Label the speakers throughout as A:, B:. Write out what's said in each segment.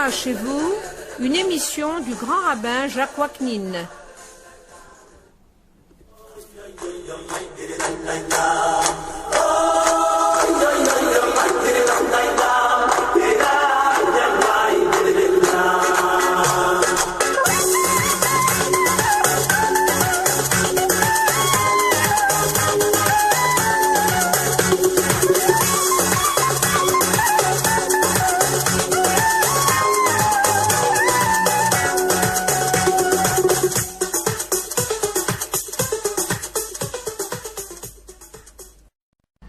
A: Shabbat chez vous, une émission du grand rabbin Jacques Waknin.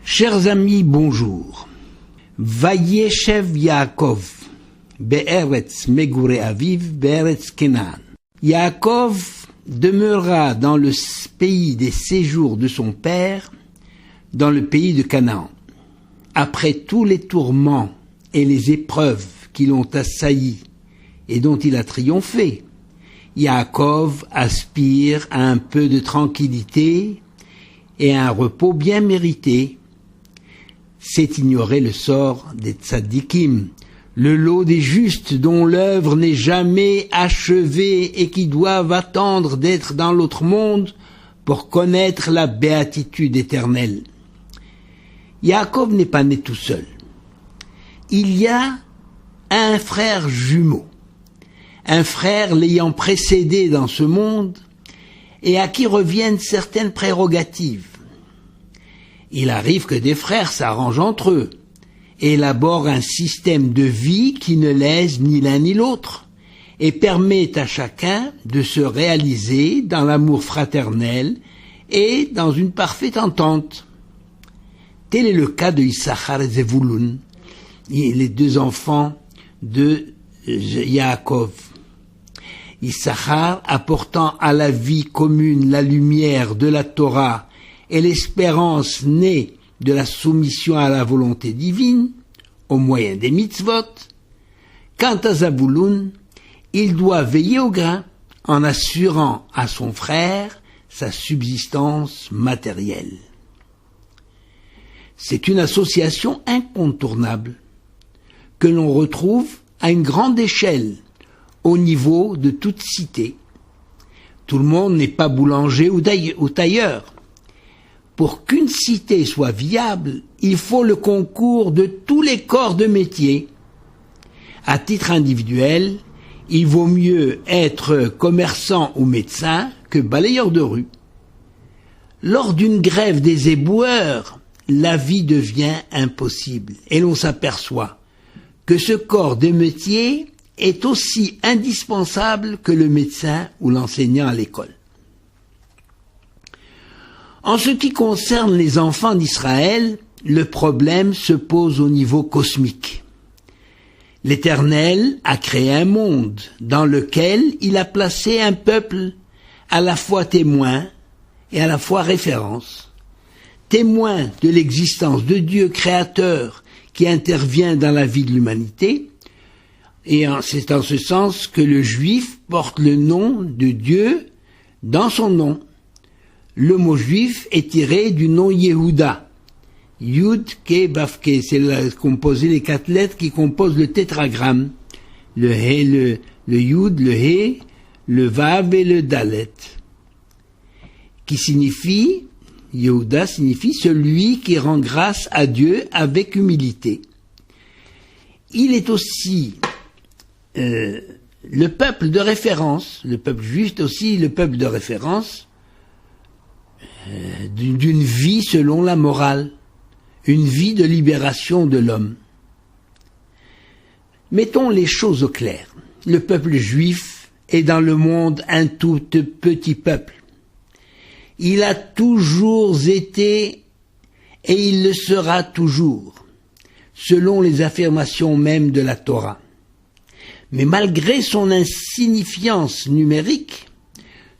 B: Chers amis, bonjour. Vayeshev Yaakov, be'eretz megure aviv, be'eretz Kenan. Yaakov demeura dans le pays des séjours de son père, dans le pays de Canaan. Après tous les tourments et les épreuves qui l'ont assailli et dont il a triomphé, Yaakov aspire à un peu de tranquillité et à un repos bien mérité. C'est ignorer le sort des tzadikim, le lot des justes dont l'œuvre n'est jamais achevée et qui doivent attendre d'être dans l'autre monde pour connaître la béatitude éternelle. Yaakov n'est pas né tout seul. Il y a un frère jumeau, un frère l'ayant précédé dans ce monde et à qui reviennent certaines prérogatives. Il arrive que des frères s'arrangent entre eux et élaborent un système de vie qui ne lèse ni l'un ni l'autre et permet à chacun de se réaliser dans l'amour fraternel et dans une parfaite entente. Tel est le cas de Issachar et Zevulun, les deux enfants de Yaakov. Issachar apportant à la vie commune la lumière de la Torah et l'espérance née de la soumission à la volonté divine, au moyen des mitzvot. Quant à Zavulun, il doit veiller au grain en assurant à son frère sa subsistance matérielle. C'est une association incontournable que l'on retrouve à une grande échelle au niveau de toute cité. Tout le monde n'est pas boulanger ou tailleur. Pour qu'une cité soit viable, il faut le concours de tous les corps de métier. À titre individuel, il vaut mieux être commerçant ou médecin que balayeur de rue. Lors d'une grève des éboueurs, la vie devient impossible et l'on s'aperçoit que ce corps de métier est aussi indispensable que le médecin ou l'enseignant à l'école. En ce qui concerne les enfants d'Israël, le problème se pose au niveau cosmique. L'Éternel a créé un monde dans lequel il a placé un peuple à la fois témoin et à la fois référence. Témoin de l'existence de Dieu créateur qui intervient dans la vie de l'humanité, et c'est en ce sens que le juif porte le nom de Dieu dans son nom. Le mot juif est tiré du nom Yehuda. Yud, Ke, Baf, Ke. C'est les 4 lettres qui composent le tétragramme. Le He, le Yud, le He, le Vav et le Dalet. Qui signifie, Yehuda signifie celui qui rend grâce à Dieu avec humilité. Il est aussi le peuple de référence. Le peuple juif est aussi le peuple de référence d'une vie selon la morale, une vie de libération de l'homme. Mettons les choses au clair. Le peuple juif est dans le monde un tout petit peuple. Il a toujours été et il le sera toujours, selon les affirmations mêmes de la Torah. Mais malgré son insignifiance numérique,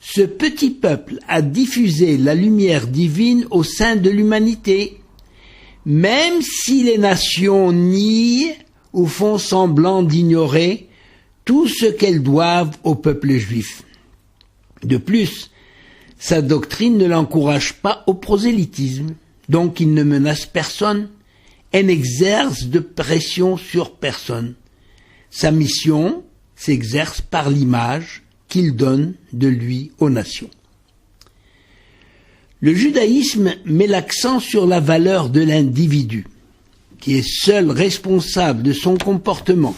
B: ce petit peuple a diffusé la lumière divine au sein de l'humanité, même si les nations nient ou font semblant d'ignorer tout ce qu'elles doivent au peuple juif. De plus, sa doctrine ne l'encourage pas au prosélytisme, donc il ne menace personne et n'exerce de pression sur personne. Sa mission s'exerce par l'image qu'il donne de lui aux nations. Le judaïsme met l'accent sur la valeur de l'individu, qui est seul responsable de son comportement.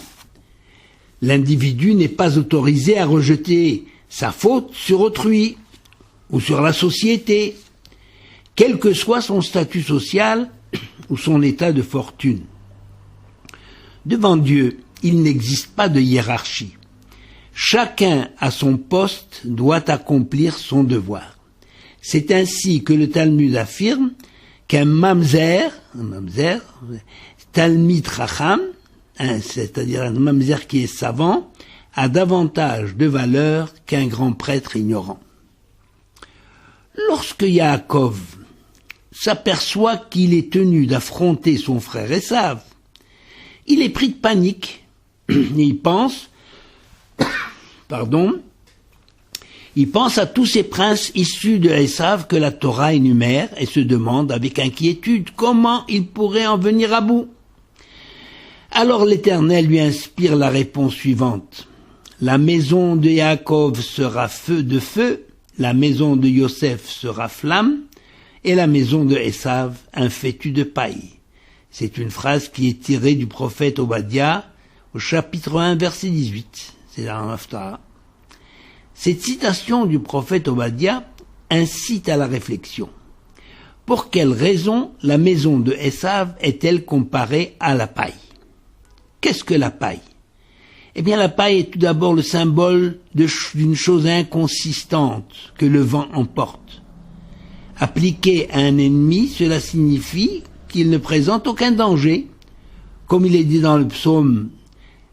B: L'individu n'est pas autorisé à rejeter sa faute sur autrui ou sur la société, quel que soit son statut social ou son état de fortune. Devant Dieu, il n'existe pas de hiérarchie. Chacun à son poste doit accomplir son devoir. C'est ainsi que le Talmud affirme qu'un mamzer, talmid chacham, c'est-à-dire un mamzer qui est savant, a davantage de valeur qu'un grand prêtre ignorant. Lorsque Yaakov s'aperçoit qu'il est tenu d'affronter son frère Esav, il est pris de panique. Il pense à tous ces princes issus de Esav que la Torah énumère et se demande avec inquiétude comment il pourrait en venir à bout. Alors l'Éternel lui inspire la réponse suivante. La maison de Yaakov sera feu de feu, la maison de Yosef sera flamme, et la maison de Esav un fétu de paille. C'est une phrase qui est tirée du prophète Obadiah au chapitre 1, verset 18. C'est dans l'Haftarah. Cette citation du prophète Obadiah incite à la réflexion. Pour quelle raison la maison de Esav est-elle comparée à la paille? Qu'est-ce que la paille? Eh bien, la paille est tout d'abord le symbole d'une chose inconsistante que le vent emporte. Appliqué à un ennemi, cela signifie qu'il ne présente aucun danger. Comme il est dit dans le psaume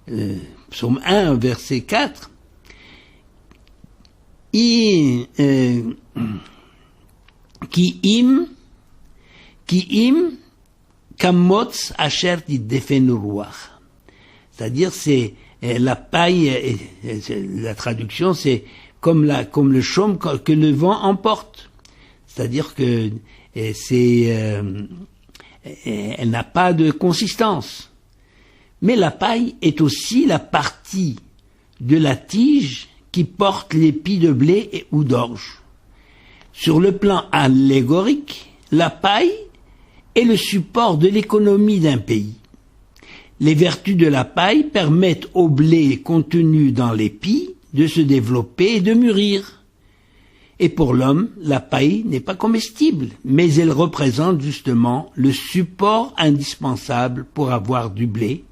B: 1, verset 4, ki im kamotz asher tiddefenu ruach. C'est-à-dire, c'est la paille, la traduction, c'est comme le chaume que le vent emporte. C'est-à-dire que elle n'a pas de consistance. Mais la paille est aussi la partie de la tige qui porte l'épi de blé ou d'orge. Sur le plan allégorique, la paille est le support de l'économie d'un pays. Les vertus de la paille permettent au blé contenu dans l'épi de se développer et de mûrir. Et pour l'homme, la paille n'est pas comestible, mais elle représente justement le support indispensable pour avoir du blé.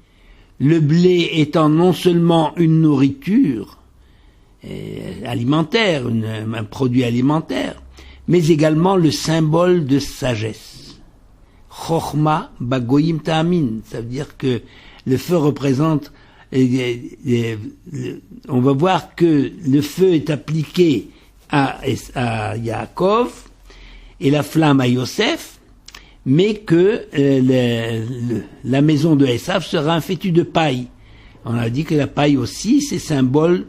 B: Le blé étant non seulement une nourriture alimentaire, un produit alimentaire, mais également le symbole de sagesse. Chochma bagoyim ta'amin, ça veut dire que le feu représente, on va voir que le feu est appliqué à Yaakov et la flamme à Yosef, mais que la maison de Esav sera un fétu de paille. On a dit que la paille aussi, c'est symbole,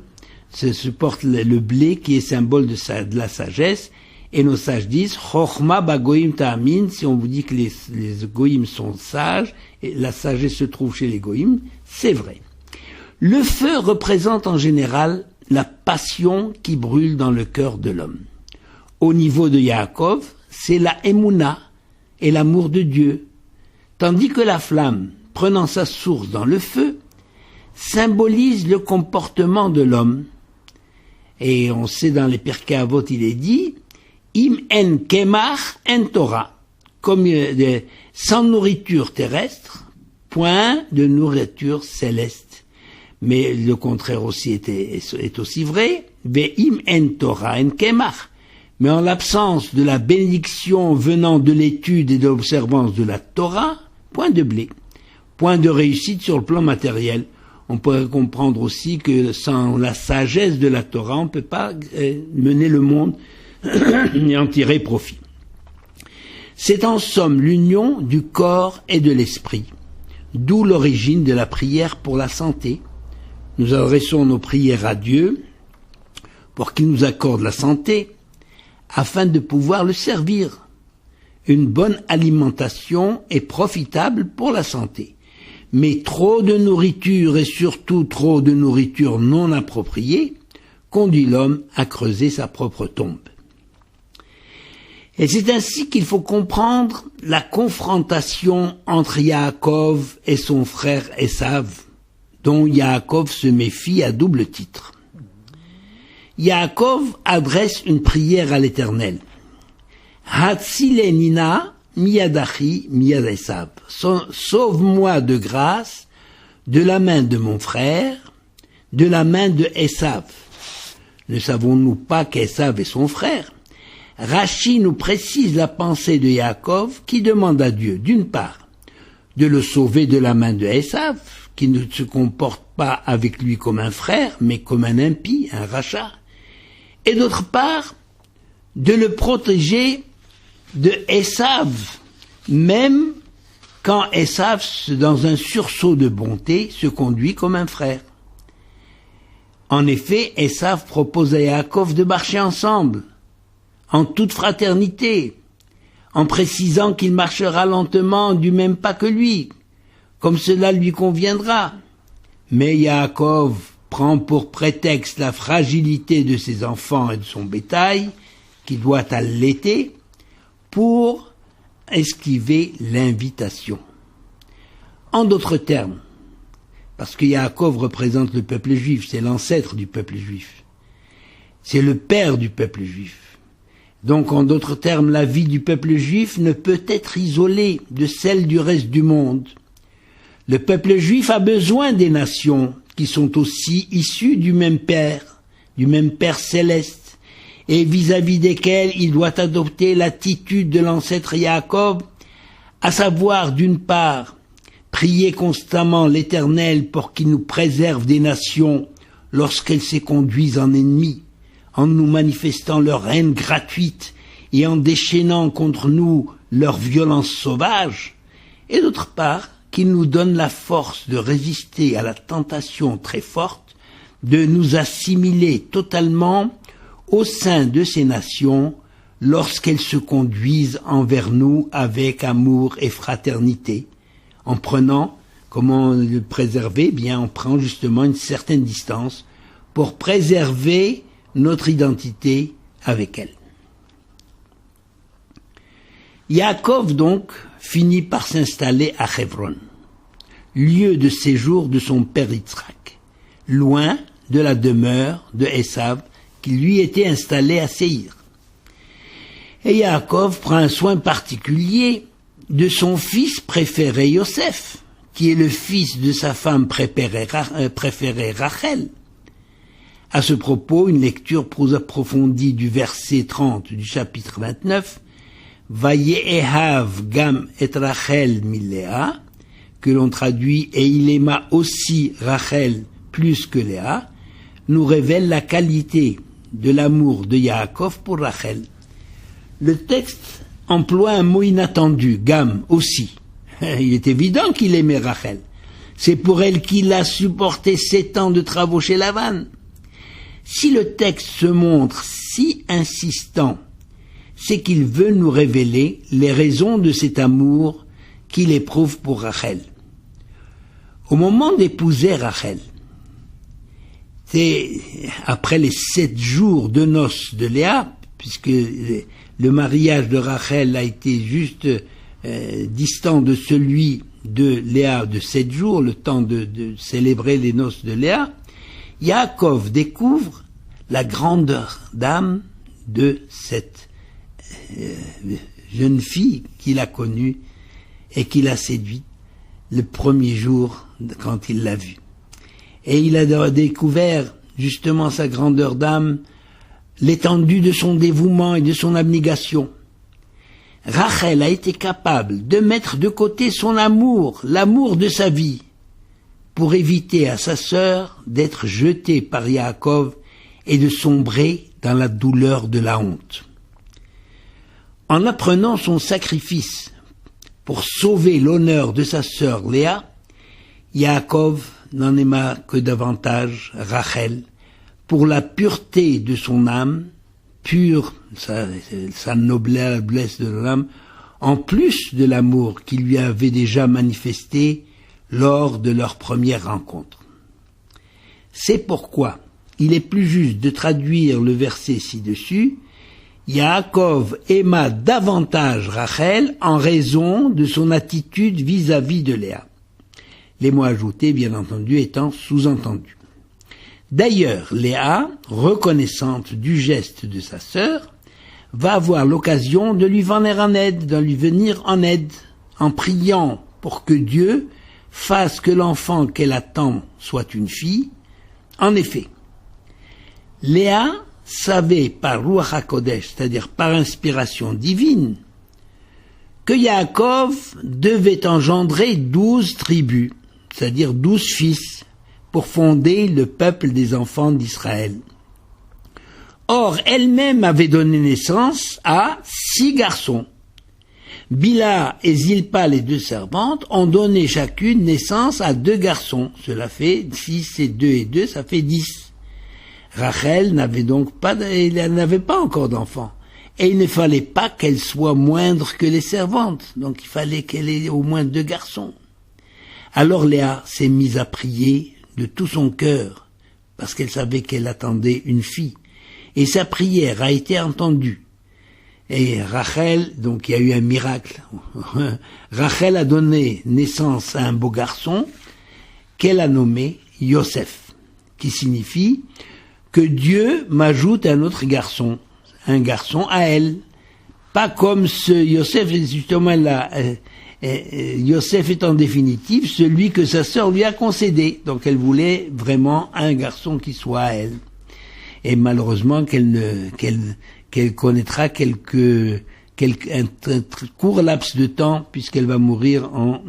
B: supporte le blé qui est symbole de la sagesse, et nos sages disent Chochma bagoyim ta'amin, si on vous dit que les goïms sont sages, et la sagesse se trouve chez les goïms, c'est vrai. Le feu représente en général la passion qui brûle dans le cœur de l'homme. Au niveau de Yaakov, c'est la émouna et l'amour de Dieu, tandis que la flamme, prenant sa source dans le feu, symbolise le comportement de l'homme. Et on sait dans les Pirkei Avot, il est dit Im en kemach en Torah, comme sans nourriture terrestre, point de nourriture céleste. Mais le contraire aussi est aussi vrai. Ve'im en Torah en kemach. Mais en l'absence de la bénédiction venant de l'étude et de l'observance de la Torah, point de blé, point de réussite sur le plan matériel. On pourrait comprendre aussi que sans la sagesse de la Torah, on ne peut pas mener le monde et en tirer profit. C'est en somme l'union du corps et de l'esprit, d'où l'origine de la prière pour la santé. Nous adressons nos prières à Dieu pour qu'il nous accorde la santé, afin de pouvoir le servir. Une bonne alimentation est profitable pour la santé. mais trop de nourriture et surtout trop de nourriture non appropriée conduit l'homme à creuser sa propre tombe. Et c'est ainsi qu'il faut comprendre la confrontation entre Yaakov et son frère Esav, dont Yaakov se méfie à double titre. Yaakov adresse une prière à l'Éternel. Hatzilenina miyadachi miyad Esav. Sauve-moi de grâce de la main de mon frère, de la main de Esav. Ne savons-nous pas qu'Esav est son frère? Rachi nous précise la pensée de Yaakov qui demande à Dieu, d'une part, de le sauver de la main de Esav, qui ne se comporte pas avec lui comme un frère, mais comme un impie, un rachat, et d'autre part, de le protéger de Esav, même quand Esav, dans un sursaut de bonté, se conduit comme un frère. En effet, Esav propose à Yaakov de marcher ensemble, en toute fraternité, en précisant qu'il marchera lentement du même pas que lui, comme cela lui conviendra. Mais Yaakov prend pour prétexte la fragilité de ses enfants et de son bétail, qu'il doit allaiter, pour esquiver l'invitation. En d'autres termes, parce que Yaakov représente le peuple juif, c'est l'ancêtre du peuple juif, c'est le père du peuple juif. Donc, en d'autres termes, la vie du peuple juif ne peut être isolée de celle du reste du monde. Le peuple juif a besoin des nations qui sont aussi issues du même Père céleste, et vis-à-vis desquelles il doit adopter l'attitude de l'ancêtre Yaakov, à savoir, d'une part, prier constamment l'Éternel pour qu'il nous préserve des nations lorsqu'elles se conduisent en ennemis, en nous manifestant leur haine gratuite et en déchaînant contre nous leur violence sauvage, et d'autre part, qu'il nous donne la force de résister à la tentation très forte de nous assimiler totalement au sein de ces nations lorsqu'elles se conduisent envers nous avec amour et fraternité. En prenant, comment le préserver? Bien, on prend justement une certaine distance pour préserver notre identité avec elle. Yaakov, donc, finit par s'installer à Hebron, lieu de séjour de son père Yitzhak, loin de la demeure de Esav qui lui était installée à Séhir. Et Yaakov prend un soin particulier de son fils préféré Yosef, qui est le fils de sa femme préférée Rachel. À ce propos, une lecture plus approfondie du verset 30 du chapitre 29, Vayehav gam et Rachel miléa, que l'on traduit et il aima aussi Rachel plus que Léa, nous révèle la qualité de l'amour de Yaakov pour Rachel. Le texte emploie un mot inattendu, gam aussi. Il est évident qu'il aimait Rachel. C'est pour elle qu'il a supporté 7 ans de travaux chez Lavan. Si le texte se montre si insistant, c'est qu'il veut nous révéler les raisons de cet amour qu'il éprouve pour Rachel. Au moment d'épouser Rachel, c'est après les 7 jours de noces de Léa, puisque le mariage de Rachel a été juste distant de celui de Léa de 7 jours, le temps de célébrer les noces de Léa, Yaakov découvre la grandeur d'âme de cette jeune fille qu'il a connue et qu'il a séduite le premier jour quand il l'a vue. Et il a découvert justement sa grandeur d'âme, l'étendue de son dévouement et de son abnégation. Rachel a été capable de mettre de côté son amour, l'amour de sa vie, pour éviter à sa sœur d'être jetée par Yaakov et de sombrer dans la douleur de la honte. En apprenant son sacrifice pour sauver l'honneur de sa sœur Léa, Yaakov n'en aima que davantage Rachel pour la pureté de son âme, pure, sa noblesse de l'âme, en plus de l'amour qu'il lui avait déjà manifesté lors de leur première rencontre. C'est pourquoi il est plus juste de traduire le verset ci-dessus. Yaakov aima davantage Rachel en raison de son attitude vis-à-vis de Léa. Les mots ajoutés, bien entendu, étant sous-entendus. D'ailleurs, Léa, reconnaissante du geste de sa sœur, va avoir l'occasion de lui venir en aide, en priant pour que Dieu fasse que l'enfant qu'elle attend soit une fille. En effet, Léa savait par Ruach HaKodesh, c'est-à-dire par inspiration divine, que Yaakov devait engendrer 12 tribus, c'est-à-dire 12 fils, pour fonder le peuple des enfants d'Israël. Or, elle-même avait donné naissance à 6 garçons. Bila et Zilpa, les 2 servantes, ont donné chacune naissance à 2 garçons. Cela fait 6 et 2 et 2, ça fait 10. Rachel n'avait pas encore d'enfants. Et il ne fallait pas qu'elle soit moindre que les servantes. Donc il fallait qu'elle ait au moins 2 garçons. Alors Léa s'est mise à prier de tout son cœur, parce qu'elle savait qu'elle attendait une fille. Et sa prière a été entendue. Et Rachel, donc il y a eu un miracle. Rachel a donné naissance à un beau garçon qu'elle a nommé Yosef, qui signifie que Dieu m'ajoute un autre garçon, un garçon à elle. Pas comme ce Yosef, justement là, Yosef est en définitive celui que sa sœur lui a concédé. Donc elle voulait vraiment un garçon qui soit à elle. Et malheureusement qu'elle connaîtra un court laps de temps, puisqu'elle va mourir en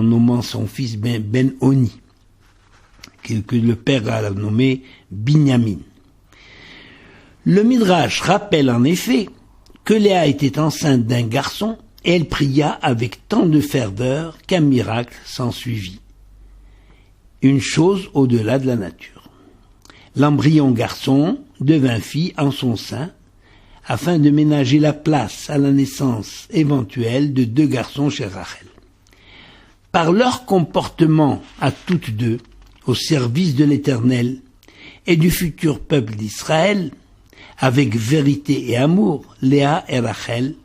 B: nommant son fils Ben Oni, que le père a nommé Binyamin. Le Midrash rappelle en effet que Léa était enceinte d'un garçon et elle pria avec tant de ferveur qu'un miracle s'ensuivit. Une chose au-delà de la nature. L'embryon garçon devint fille en son sein afin de ménager la place à la naissance éventuelle de 2 garçons chez Rachel. Par leur comportement à toutes deux, au service de l'Éternel et du futur peuple d'Israël, avec vérité et amour, Léa et Rachel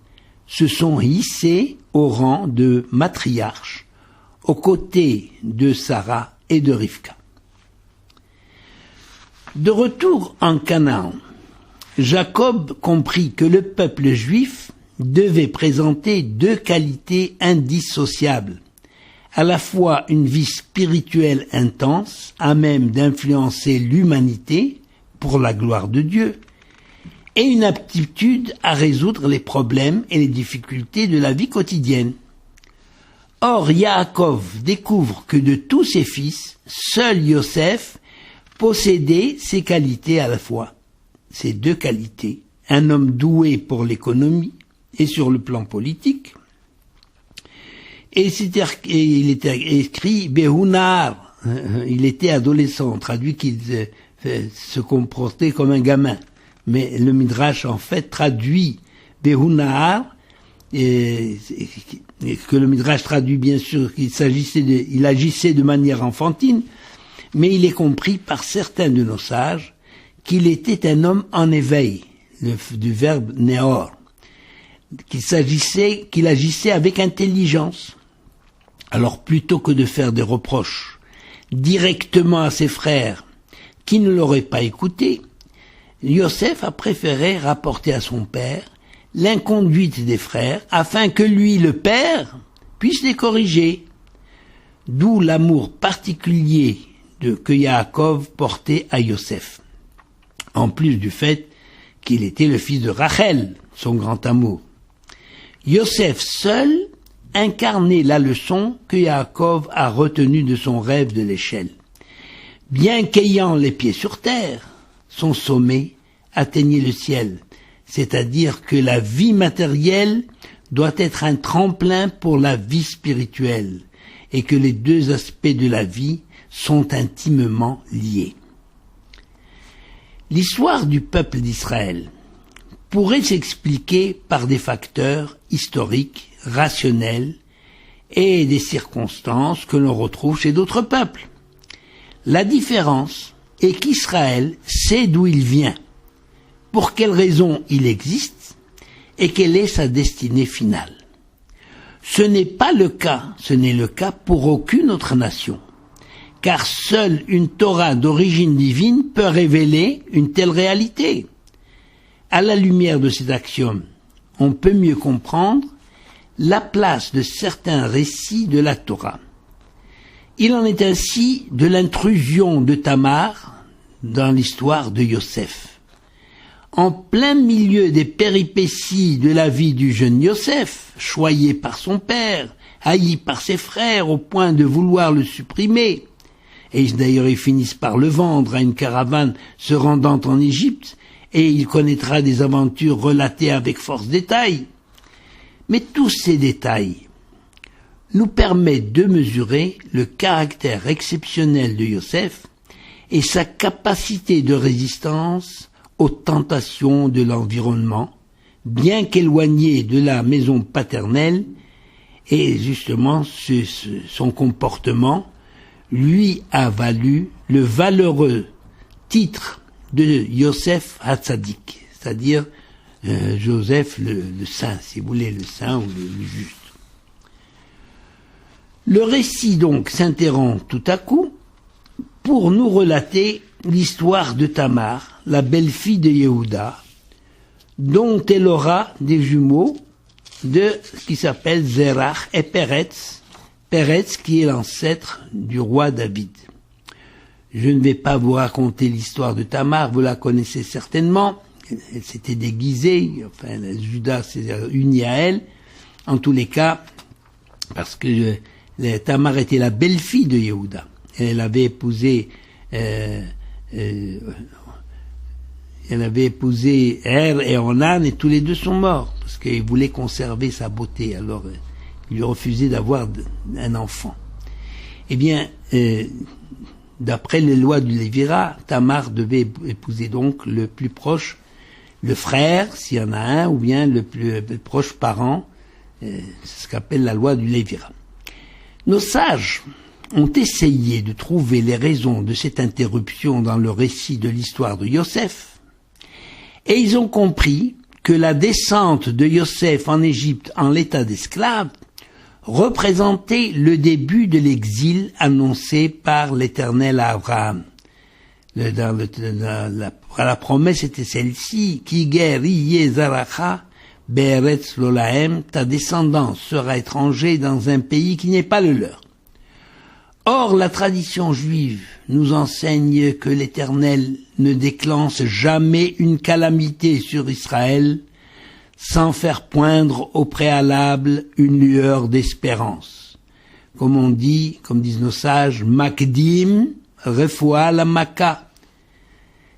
B: se sont hissées au rang de matriarches, aux côtés de Sarah et de Rivka. De retour en Canaan, Jacob comprit que le peuple juif devait présenter 2 qualités indissociables, à la fois une vie spirituelle intense, à même d'influencer l'humanité pour la gloire de Dieu, et une aptitude à résoudre les problèmes et les difficultés de la vie quotidienne. Or, Yaakov découvre que de tous ses fils, seul Yosef possédait ces qualités à la fois. Ces 2 qualités, un homme doué pour l'économie et sur le plan politique. Et il était écrit Behunar, il était adolescent, traduit qu'il se comportait comme un gamin. Mais le Midrash en fait traduit Behunar, et que le Midrash traduit bien sûr qu'il agissait de manière enfantine, mais il est compris par certains de nos sages qu'il était un homme en éveil, du verbe neor, qu'il agissait avec intelligence. Alors plutôt que de faire des reproches directement à ses frères qui ne l'auraient pas écouté, Yosef a préféré rapporter à son père l'inconduite des frères afin que lui, le père, puisse les corriger. D'où l'amour particulier que Yaakov portait à Yosef, en plus du fait qu'il était le fils de Rachel, son grand amour. Yosef seul incarnait la leçon que Yaakov a retenue de son rêve de l'échelle. Bien qu'ayant les pieds sur terre, son sommet atteignait le ciel, c'est-à-dire que la vie matérielle doit être un tremplin pour la vie spirituelle, et que les 2 aspects de la vie sont intimement liés. L'histoire du peuple d'Israël pourrait s'expliquer par des facteurs historiques, rationnels et des circonstances que l'on retrouve chez d'autres peuples. La différence est qu'Israël sait d'où il vient, pour quelles raisons il existe et quelle est sa destinée finale. Ce n'est le cas pour aucune autre nation, car seule une Torah d'origine divine peut révéler une telle réalité. À la lumière de cet axiome, on peut mieux comprendre la place de certains récits de la Torah. Il en est ainsi de l'intrusion de Tamar dans l'histoire de Yosef. En plein milieu des péripéties de la vie du jeune Yosef, choyé par son père, haï par ses frères au point de vouloir le supprimer, et d'ailleurs ils finissent par le vendre à une caravane se rendant en Égypte, et il connaîtra des aventures relatées avec force détail. Mais tous ces détails nous permettent de mesurer le caractère exceptionnel de Yosef et sa capacité de résistance aux tentations de l'environnement, bien qu'éloigné de la maison paternelle, et justement son comportement lui a valu le valeureux titre de Yosef Hatzadik, c'est-à-dire Joseph le saint, si vous voulez, le saint ou le juste. Le récit donc s'interrompt tout à coup pour nous relater l'histoire de Tamar, la belle-fille de Yehuda, dont elle aura des jumeaux de ce qui s'appelle Zerach et Peretz qui est l'ancêtre du roi David. Je ne vais pas vous raconter l'histoire de Tamar, vous la connaissez certainement. Elle s'était déguisée, enfin Judas s'est uni à elle, en tous les cas, parce que Tamar était la belle-fille de Yehuda. Elle avait épousé Er et Onan, et tous les deux sont morts, parce qu'il voulait conserver sa beauté, alors il lui refusait d'avoir un enfant. Eh bien, d'après les lois du Lévira, Tamar devait épouser donc le plus proche, le frère, s'il y en a un, ou bien le plus proche parent, c'est ce qu'appelle la loi du Lévira. Nos sages ont essayé de trouver les raisons de cette interruption dans le récit de l'histoire de Yosef, et ils ont compris que la descente de Yosef en Égypte en l'état d'esclave représentait le début de l'exil annoncé par l'Éternel à Abraham. La promesse était celle-ci, Kiger Zaracha Be'eretz Lolahem, ta descendance sera étranger dans un pays qui n'est pas le leur. Or, la tradition juive nous enseigne que l'Éternel ne déclenche jamais une calamité sur Israël sans faire poindre au préalable une lueur d'espérance. Comme disent nos sages, Makdim, refoua la Maka.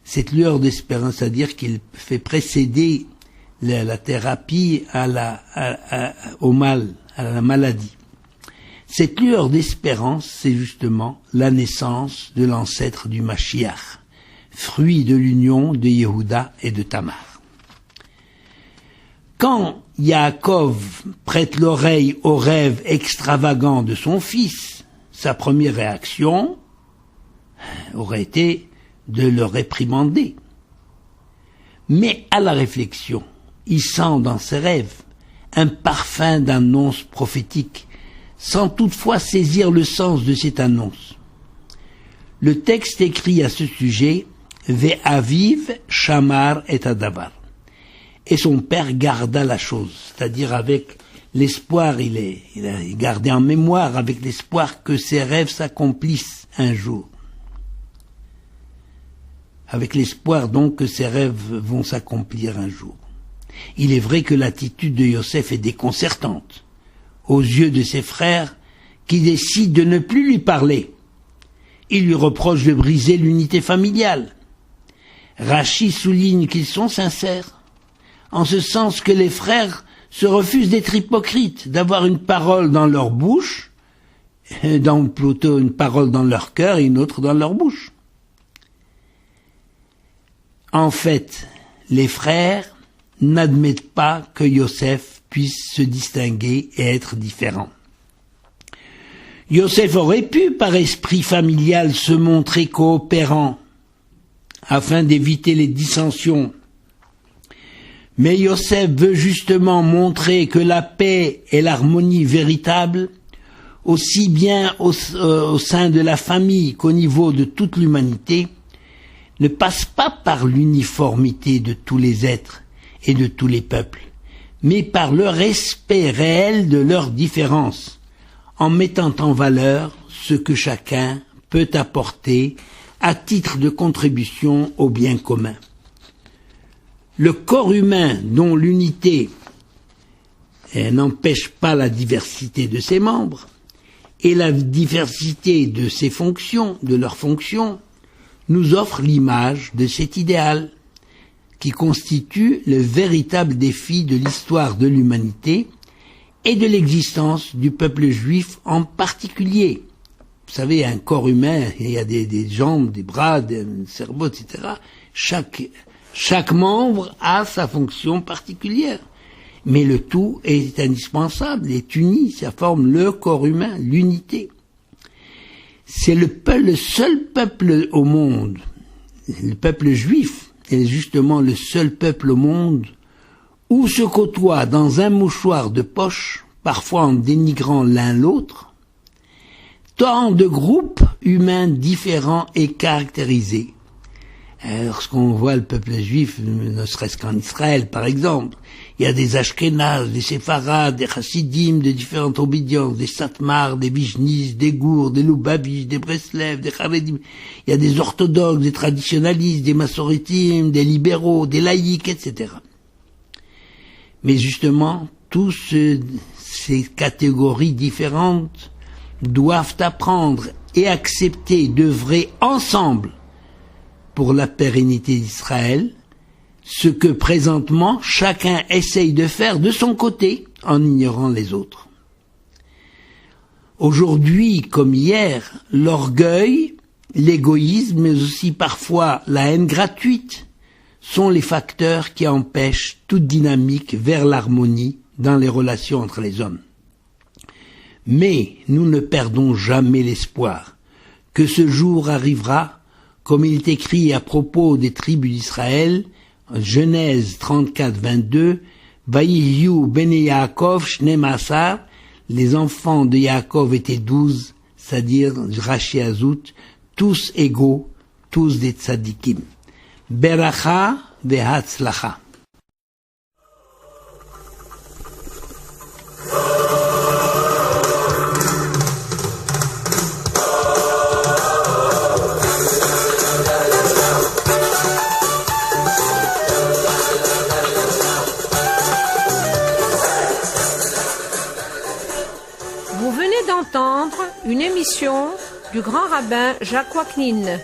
B: Cette lueur d'espérance, c'est-à-dire qu'il fait précéder la thérapie au mal, à la maladie. Cette lueur d'espérance, c'est justement la naissance de l'ancêtre du Mashiach, fruit de l'union de Yehuda et de Tamar. Quand Yaakov prête l'oreille au rêve extravagant de son fils, sa première réaction aurait été de le réprimander. Mais à la réflexion, il sent dans ses rêves un parfum d'annonce prophétique, sans toutefois saisir le sens de cette annonce. Le texte écrit à ce sujet « Ve'aviv shamar et adavar » et son père garda la chose, c'est-à-dire avec l'espoir, il a gardé en mémoire avec l'espoir que ses rêves s'accomplissent un jour. Avec l'espoir donc que ses rêves vont s'accomplir un jour. Il est vrai que l'attitude de Yosef est déconcertante aux yeux de ses frères qui décident de ne plus lui parler. Il lui reproche de briser l'unité familiale. Rachi souligne qu'ils sont sincères, en ce sens que les frères se refusent d'être hypocrites, d'avoir une parole dans leur bouche, plutôt une parole dans leur cœur et une autre dans leur bouche. En fait, les frères n'admettent pas que Yosef puisse se distinguer et être différent. Yosef aurait pu, par esprit familial, se montrer coopérant afin d'éviter les dissensions. Mais Yosef veut justement montrer que la paix et l'harmonie véritable, aussi bien au sein de la famille qu'au niveau de toute l'humanité, ne passent pas par l'uniformité de tous les êtres et de tous les peuples, mais par le respect réel de leurs différences, en mettant en valeur ce que chacun peut apporter à titre de contribution au bien commun. Le corps humain dont l'unité n'empêche pas la diversité de ses membres et la diversité de ses fonctions, de leurs fonctions, nous offre l'image de cet idéal qui constitue le véritable défi de l'histoire de l'humanité et de l'existence du peuple juif en particulier. Vous savez, un corps humain, il y a des jambes, des bras, des cerveaux, etc. Chaque membre a sa fonction particulière. Mais le tout est indispensable, est uni, ça forme le corps humain, l'unité. C'est le seul peuple au monde, le peuple juif, est justement le seul peuple au monde où se côtoient dans un mouchoir de poche, parfois en dénigrant l'un l'autre, tant de groupes humains différents et caractérisés. Lorsqu'on voit le peuple juif, ne serait-ce qu'en Israël par exemple, il y a des Ashkénazes, des Séfarades, des Chassidim, de différentes obédiences, des Satmars, des Vishnis, des Gours, des Lubavitch, des Breslev, des Charedim. Il y a des orthodoxes, des traditionalistes, des Massorétim, des libéraux, des laïcs, etc. Mais justement, toutes ces catégories différentes doivent apprendre et accepter d'œuvrer ensemble pour la pérennité d'Israël, ce que présentement chacun essaye de faire de son côté en ignorant les autres. Aujourd'hui comme hier, l'orgueil, l'égoïsme, mais aussi parfois la haine gratuite sont les facteurs qui empêchent toute dynamique vers l'harmonie dans les relations entre les hommes. Mais nous ne perdons jamais l'espoir que ce jour arrivera, comme il est écrit à propos des tribus d'Israël, Genèse 34, 22, Vayiyu bene Yaakov shnem asar, les enfants de Yaakov étaient 12, c'est-à-dire Rashi Azout, tous égaux, tous des tzadikim. Beracha vehatzlacha.
A: Vous venez d'entendre une émission du grand rabbin Jacques Waknin.